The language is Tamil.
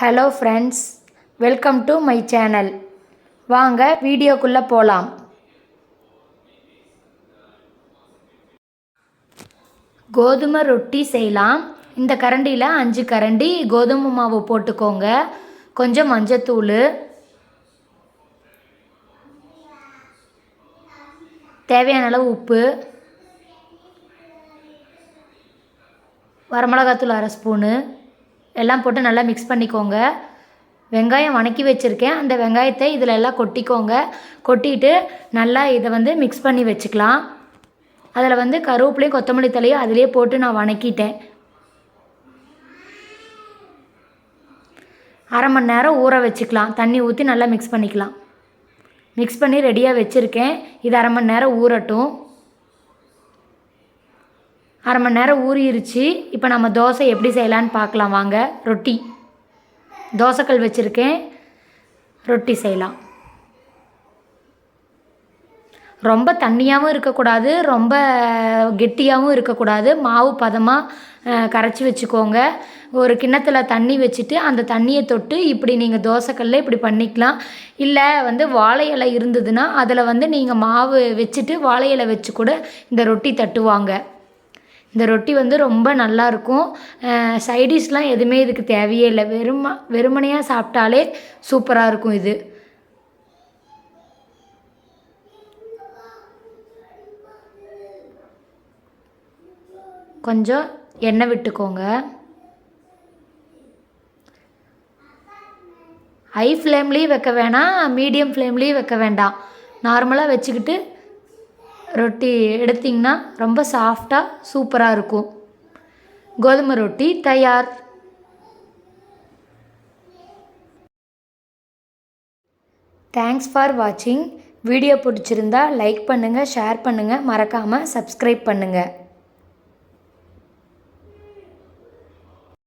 Hello friends, welcome to my channel. வாங்க வீடியோக்குள்ளே போகலாம். கோதுமை ரொட்டி செய்யலாம். இந்த கரண்டியில் 5 கரண்டி கோதுமை மாவு போட்டுக்கோங்க. கொஞ்சம் மஞ்சத்தூள், தேவையான அளவு உப்பு, வரமிளகாத்தூள் 1/2 ஸ்பூனு எல்லாம் போட்டு நல்லா மிக்ஸ் பண்ணிக்கோங்க. வெங்காயம் வணக்கி வச்சுருக்கேன். அந்த வெங்காயத்தை இதில் எல்லாம் கொட்டிக்கோங்க. கொட்டிட்டு நல்லா இதை மிக்ஸ் பண்ணி வச்சுக்கலாம். அதில் கருவேப்பிலையும் கொத்தமல்லி தலையும் அதிலே போட்டு நான் வணக்கிட்டேன். 1/2 மணி நேரம் ஊற வச்சுக்கலாம். தண்ணி ஊற்றி நல்லா மிக்ஸ் பண்ணிக்கலாம். மிக்ஸ் பண்ணி ரெடியாக வச்சுருக்கேன். இது 1/2 மணி நேரம் ஊறட்டும். 1/2 மணி நேரம் ஊறிடுச்சு. இப்போ நம்ம தோசை எப்படி செய்யலான்னு பார்க்கலாம் வாங்க. ரொட்டி தோசைக்கல் வச்சுருக்கேன். ரொட்டி செய்யலாம். ரொம்ப தண்ணியாகவும் இருக்கக்கூடாது, ரொம்ப கெட்டியாகவும் இருக்கக்கூடாது. மாவு பதமாக கரைச்சி வச்சுக்கோங்க. ஒரு கிண்ணத்தில் தண்ணி வச்சுட்டு அந்த தண்ணியை தொட்டு இப்படி நீங்கள் தோசைக்கல்ல இப்படி பண்ணிக்கலாம். இல்லை வாழை இலை இருந்ததுன்னா அதில் நீங்கள் மாவு வச்சுட்டு வாழை இலை வச்சு கூட இந்த ரொட்டி தட்டுவாங்க. இந்த ரொட்டி ரொம்ப நல்லாயிருக்கும். சைடிஷ்லாம் எதுவுமே இதுக்கு தேவையே இல்லை. வெறுமனையாக சாப்பிட்டாலே சூப்பராக இருக்கும். இது கொஞ்சம் எண்ணெய் விட்டுக்கோங்க. ஹை ஃப்ளேம்லேயும் வைக்க வேணாம், மீடியம் ஃப்ளேம்லேயும் வைக்க வேண்டாம். நார்மலாக வச்சுக்கிட்டு ரொட்டி எடுத்திங்கன்னா ரொம்ப சாஃப்டாக சூப்பராக இருக்கும். கோதுமை ரொட்டி தயார். தேங்க்ஸ் ஃபார் வாட்சிங். வீடியோ பிடிச்சிருந்தா லைக் பண்ணுங்கள், ஷேர் பண்ணுங்கள், மறக்காமல் சப்ஸ்கிரைப் பண்ணுங்கள்.